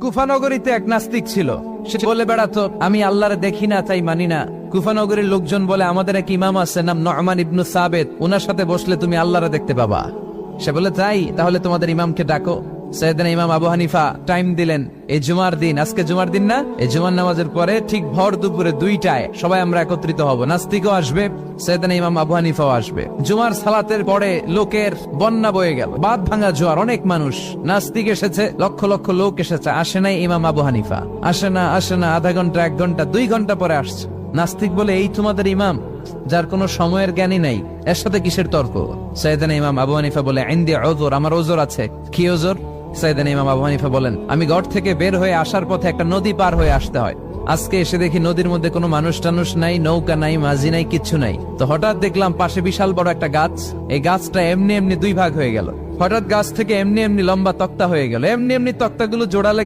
কুফানগরীতে এক নাস্তিক ছিল। সে বলে বেড়াতো, আমি আল্লাহরে দেখি না তাই মানি না। কুফানগরীর লোকজন বলে, আমাদের এক ইমাম আছে নাম নু'মান ইবনে সাবিত, উনার সাথে বসলে তুমি আল্লাহরে দেখতে পাবা। সে বলে, তাই তাহলে তোমাদের ইমামকে ডাকো। সাইয়েদনা ইমাম আবু হানিফা টাইম দিলেন, এই জুমার দিন, আজকে জুমার দিন না, এই জুমার নামাজের পরে ঠিক ভর দুপুরে 2টায় সবাই আমরা একত্রিত হব। নাস্তিকও আসবে, সাইয়েদনা ইমাম আবু হানিফাও আসবে। জুমার সালাতের পরে লোকের বন্যা বয়ে গেল, বাঁধ ভাঙা জোয়ার, অনেক মানুষ। নাস্তিক এসেছে, লক্ষ লক্ষ লোক এসেছে, আসে নাই ইমাম আবু হানিফা। আসে না আধা ঘন্টা, 1 ঘন্টা, 2 ঘন্টা পরে আসছে। নাস্তিক বলে, এই তোমাদের ইমাম যার কোনো সময়ের জ্ঞানই নাই, এর সাথে কিসের তর্ক? সাইয়েদনা ইমাম আবু হানিফা বলে, ইনদি উযর, আমার ওজর আছে। কি ওজর? সাইয়েদনা ইমাম আবু হানিফা বলেন, আমি ঘর থেকে বের হয়ে আসার পথে একটা নদী পার হয়ে আসতে হয়। আজকে এসে দেখি নদীর মধ্যে কোনো মানুষ টানুষ নাই, নৌকা নাই, মাঝি নাই, কিচ্ছু নাই। তো হঠাৎ দেখলাম পাশে বিশাল বড় একটা গাছ। এই গাছটা এমনি এমনি 2 ভাগ হয়ে গেল। হঠাৎ গাছ থেকে এমনি এমনি লম্বা তক্তা হয়ে গেল। এমনি এমনি তক্তাগুলো জোড়ালে